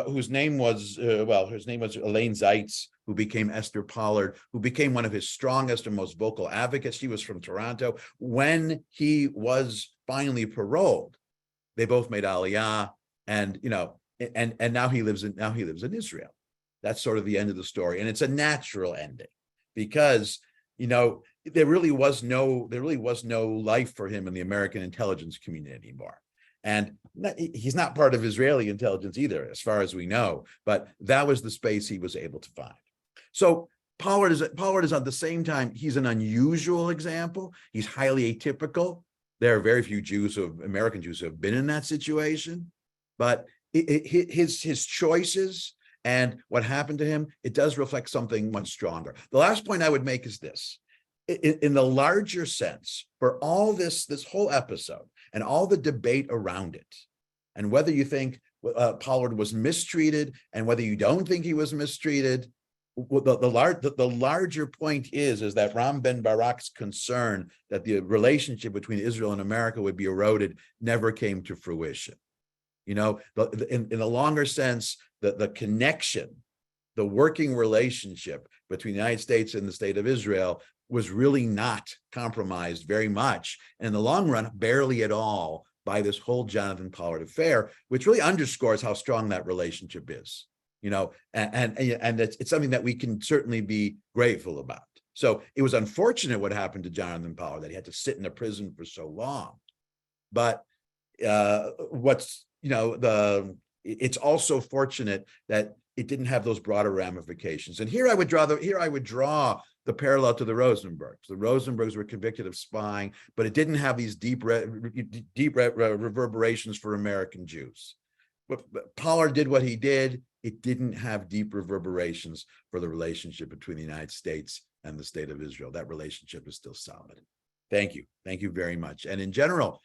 whose name was Elaine Zeitz, who became Esther Pollard, who became one of his strongest and most vocal advocates. She was from Toronto. When he was finally paroled, they both made Aliyah, and now he lives in Israel. That's sort of the end of the story, and it's a natural ending because there really was no life for him in the American intelligence community anymore. And he's not part of Israeli intelligence either, as far as we know, but that was the space he was able to find. So Pollard is at the same time, he's an unusual example. He's highly atypical. There are very few American Jews who have been in that situation, but his choices and what happened to him, it does reflect something much stronger. The last point I would make is this. In the larger sense, for all this whole episode and all the debate around it, and whether you think Pollard was mistreated and whether you don't think he was mistreated, the larger point is that Ram Ben Barak's concern that the relationship between Israel and America would be eroded never came to fruition. In the longer sense, the connection, the working relationship between the United States and the state of Israel was really not compromised very much, and in the long run, barely at all, by this whole Jonathan Pollard affair, which really underscores how strong that relationship is. And it's something that we can certainly be grateful about. So it was unfortunate what happened to Jonathan Pollard, that he had to sit in a prison for so long. But it's also fortunate that it didn't have those broader ramifications. And here I would draw the parallel to the Rosenbergs. The Rosenbergs were convicted of spying, but it didn't have these deep reverberations for American Jews. but Pollard did what he did. It didn't have deep reverberations for the relationship between the United States and the state of Israel. That relationship is still solid. Thank you. Thank you very much. And in general,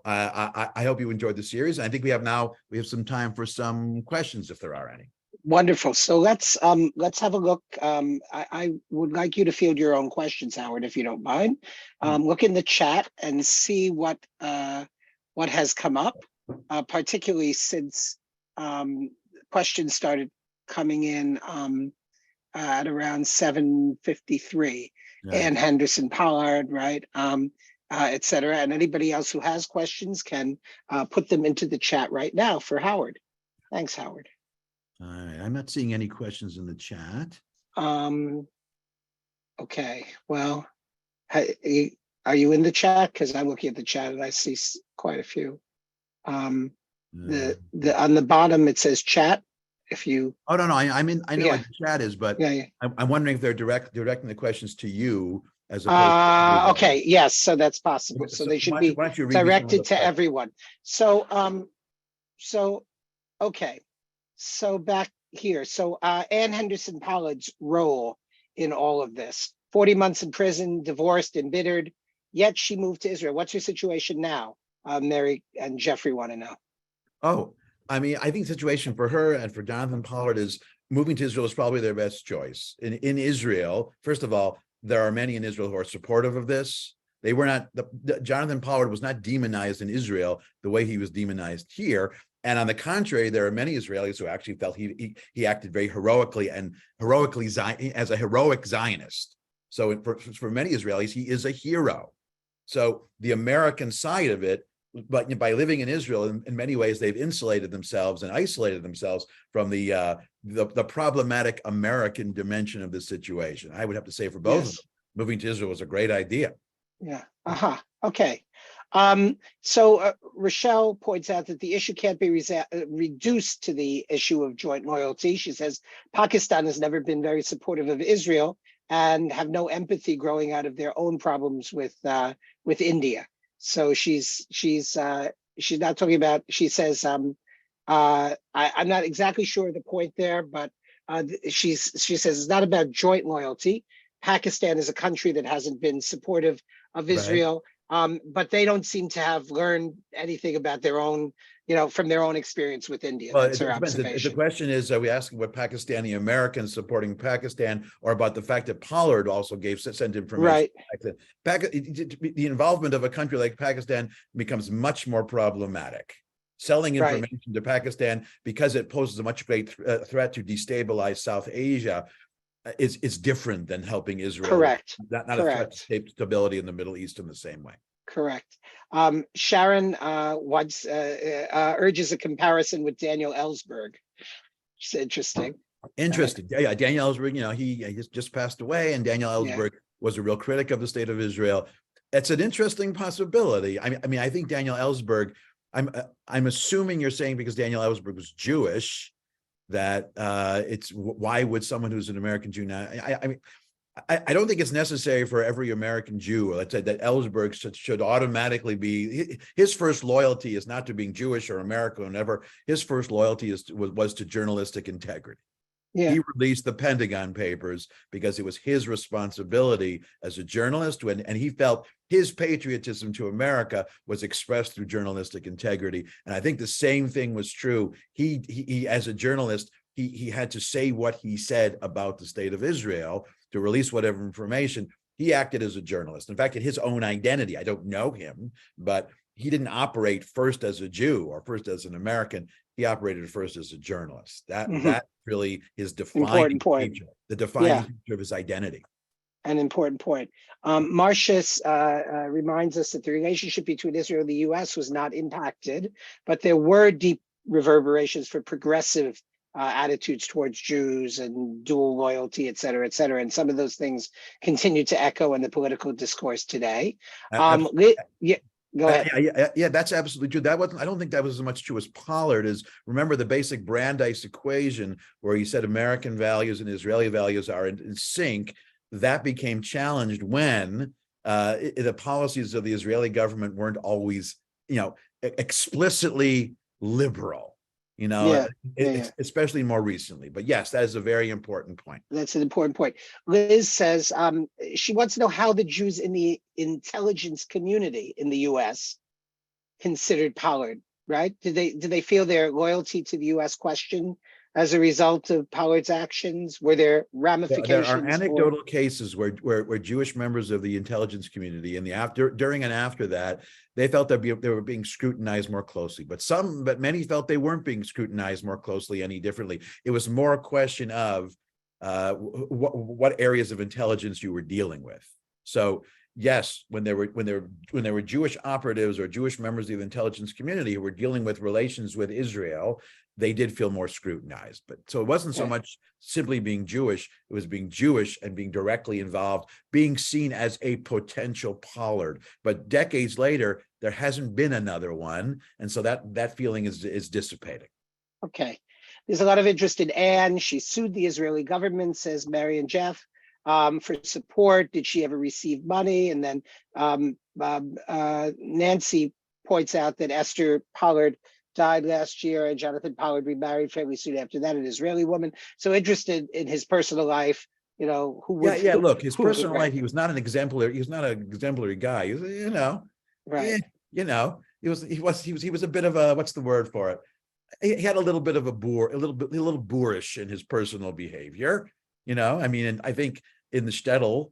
I hope you enjoyed the series. I think we have some time for some questions if there are any. Wonderful. So let's have a look. I would like you to field your own questions, Howard, if you don't mind. Look in the chat and see what has come up, particularly since questions started coming in at around 7:53. Yeah. And Henderson Pollard, right? Et cetera. And anybody else who has questions can put them into the chat right now for Howard. Thanks, Howard. All right. I'm not seeing any questions in the chat. Okay. Well, are you in the chat? Because I'm looking at the chat and I see quite a few. On the bottom it says chat. If you no, I'm in. I know what the chat is, but yeah. I'm wondering if they're directing the questions to you as opposed to okay, yes, so that's possible. So they should be directed to everyone. So okay, so back here. So Ann Henderson Pollard's role in all of this: 40 months in prison, divorced, embittered. Yet she moved to Israel. What's her situation now? Mary and Jeffrey want to know. Oh, I mean, I think the situation for her and for Jonathan Pollard is moving to Israel is probably their best choice. In Israel, first of all, there are many in Israel who are supportive of this. They were not, Jonathan Pollard was not demonized in Israel the way he was demonized here. And on the contrary, there are many Israelis who actually felt he acted very heroically as a heroic Zionist. So for many Israelis, he is a hero. So the American side of it, but by living in Israel, in many ways, they've insulated themselves and isolated themselves from the problematic American dimension of this situation. I would have to say for both of them, moving to Israel was a great idea. Yeah. Okay. So Rochelle points out that the issue can't be reduced to the issue of joint loyalty. She says Pakistan has never been very supportive of Israel and have no empathy growing out of their own problems with India. So she's not talking about. She says I'm not exactly sure of the point there, but she says it's not about joint loyalty. Pakistan is a country that hasn't been supportive of Israel, but they don't seem to have learned anything about their own, from their own experience with India. Well, that's her observation. The question is, are we asking what Pakistani Americans supporting Pakistan, or about the fact that Pollard also sent information? Right. The involvement of a country like Pakistan becomes much more problematic. Selling information to Pakistan because it poses a much greater threat to destabilize South Asia is different than helping Israel. Correct. Not a threat to stability in the Middle East in the same way. Correct. Sharon urges a comparison with Daniel Ellsberg. It's interesting. Interesting. Yeah, Daniel Ellsberg, he just passed away, and Daniel Ellsberg was a real critic of the state of Israel. It's an interesting possibility. I mean, I think Daniel Ellsberg, I'm assuming you're saying because Daniel Ellsberg was Jewish, that it's why would someone who's an American Jew now? I mean, I don't think it's necessary for every American Jew, let's say, that Ellsberg should automatically be, his first loyalty is not to being Jewish or American or whatever. His first loyalty was to journalistic integrity. Yeah. He released the Pentagon Papers because it was his responsibility as a journalist, and he felt his patriotism to America was expressed through journalistic integrity. And I think the same thing was true. He as a journalist, he had to say what he said about the state of Israel to release whatever information. He acted as a journalist. In fact, in his own identity, I don't know him, but he didn't operate first as a Jew or first as an American. He operated first as a journalist. That really his defining feature, the defining feature of his identity. An important point. Marcius reminds us that the relationship between Israel and the U.S. was not impacted, but there were deep reverberations for progressive attitudes towards Jews and dual loyalty, et cetera, et cetera. And some of those things continue to echo in the political discourse today. Go ahead. Yeah, that's absolutely true. I don't think that was as much true as Pollard is. Remember the basic Brandeis equation where he said American values and Israeli values are in sync. That became challenged when the policies of the Israeli government weren't always, explicitly liberal. you know, Yeah, yeah. especially more recently. But yes, that is a very important point. That's an important point. Liz says she wants to know how the Jews in the intelligence community in the U.S. considered Pollard, right? Did they feel their loyalty to the U.S. question as a result of Pollard's actions? Were there ramifications? There are anecdotal cases where Jewish members of the intelligence community during and after that, they felt that they were being scrutinized more closely, but many felt they weren't being scrutinized more closely any differently. It was more a question of what areas of intelligence you were dealing with. So yes, when there were Jewish operatives or Jewish members of the intelligence community who were dealing with relations with Israel, they did feel more scrutinized. But so it wasn't so much simply being Jewish, it was being Jewish and being directly involved, being seen as a potential Pollard. But decades later, there hasn't been another one. And so that feeling is dissipating. Okay. There's a lot of interest in Anne. She sued the Israeli government, says Mary and Jeff, for support. Did she ever receive money? And then Nancy points out that Esther Pollard died last year and Jonathan Pollard remarried fairly soon after that, an Israeli woman. So interested in his personal life, you know, who would... Yeah, look, his personal life, he was not an exemplary, he was not an exemplary guy. He was, you know, right. You know, he was a bit of a, what's the word for it? He had a little bit of a little boorish in his personal behavior, you know. I mean, and I think in the shtetl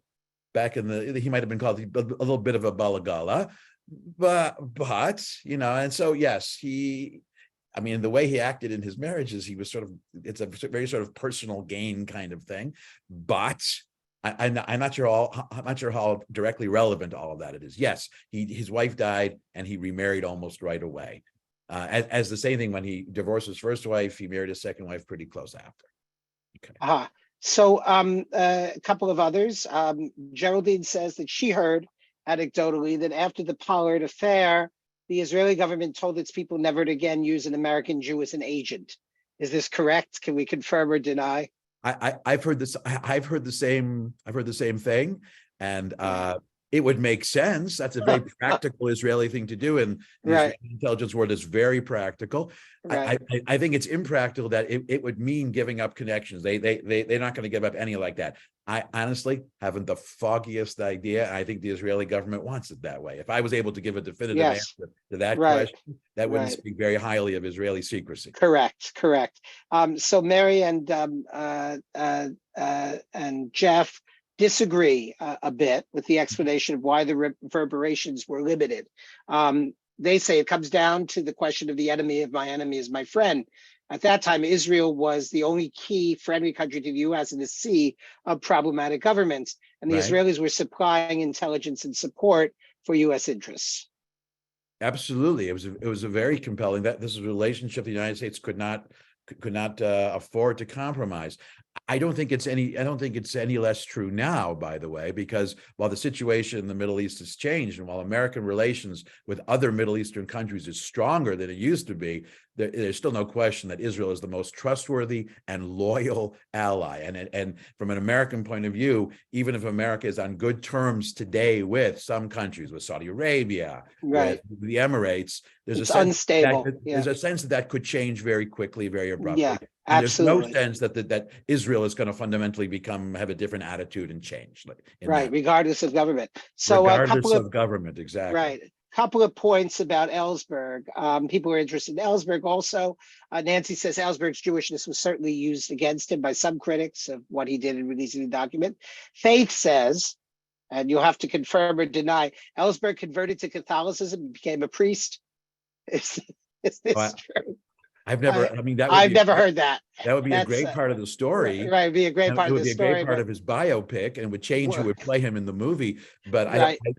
back in he might have been called a little bit of a balagala, but you know, and so yes, I mean, the way he acted in his marriages, he was it's a very sort of personal gain kind of thing, but I'm not sure how directly relevant all of that it is. Yes, his wife died and he remarried almost right away. As the same thing, when he divorced his first wife, he married his second wife pretty close after. Okay. So a couple of others. Geraldine says that she heard anecdotally that after the Pollard affair, the Israeli government told its people never to again use an American Jew as an agent. Is this correct? Can we confirm or deny? I've heard this. I've heard the same thing, and it would make sense. That's a very practical Israeli thing to do, and the Israeli intelligence world is very practical. I think it's impractical that it would mean giving up connections. They're not going to give up any like that. I honestly haven't the foggiest idea. I think the Israeli government wants it that way. If I was able to give a definitive answer to that question, that wouldn't speak very highly of Israeli secrecy. Correct. So Mary and Jeff disagree a bit with the explanation of why the reverberations were limited. They say it comes down to the question of the enemy of my enemy is my friend. At that time, Israel was the only key friendly country to the U.S. in a sea of problematic governments, and the Israelis were supplying intelligence and support for U.S. interests. Absolutely, it was a very compelling. This is a relationship the United States could not afford to compromise. I don't think it's any less true now, by the way, because while the situation in the Middle East has changed and while American relations with other Middle Eastern countries is stronger than it used to be, there's still no question that Israel is the most trustworthy and loyal ally. And from an American point of view, even if America is on good terms today with some countries, with Saudi Arabia, with the Emirates, there's unstable. There's a sense that could change very quickly, very abruptly. Yeah, and absolutely. There's no sense that Israel is going to fundamentally have a different attitude and change. Regardless of government. So regardless of government, exactly. Right. Couple of points about Ellsberg. People are interested in Ellsberg also. Nancy says Ellsberg's Jewishness was certainly used against him by some critics of what he did in releasing the document. Faith says, and you'll have to confirm or deny, Ellsberg converted to Catholicism and became a priest. Is this true? I've never heard that. That would be a great part of the story. Right, it'd be a great part of the story. It would be a great part of his biopic and would change who would play him in the movie. But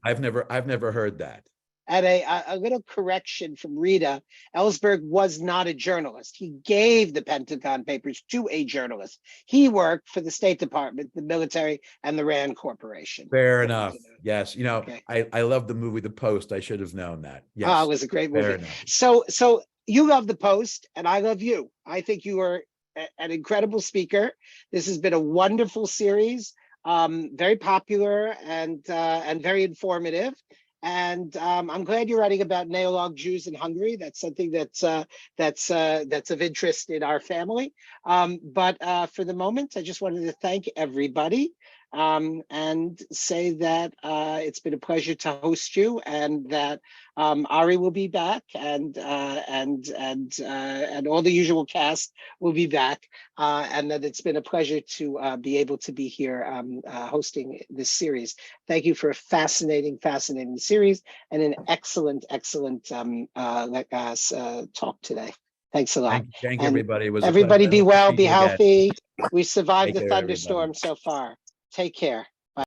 I've never heard that. And a little correction from Rita, Ellsberg was not a journalist. He gave the Pentagon Papers to a journalist. He worked for the State Department, the military, and the Rand Corporation. Fair enough. Yes. I love the movie The Post. I should have known that. Yes. It was a great movie. So you love The Post, and I love you. I think you are an incredible speaker. This has been a wonderful series, very popular and very informative. And I'm glad you're writing about neolog Jews in Hungary. That's something that's of interest in our family. But for the moment, I just wanted to thank everybody and say that it's been a pleasure to host you, and that Ari will be back, and all the usual cast will be back, and that it's been a pleasure to be able to be here hosting this series. Thank you for a fascinating series and an excellent talk today. Thank a lot. Thank And everybody. It was a everybody pleasure. be I hope to well, see be you again. healthy. We survived Take the care, everybody. thunderstorm so far. Take care.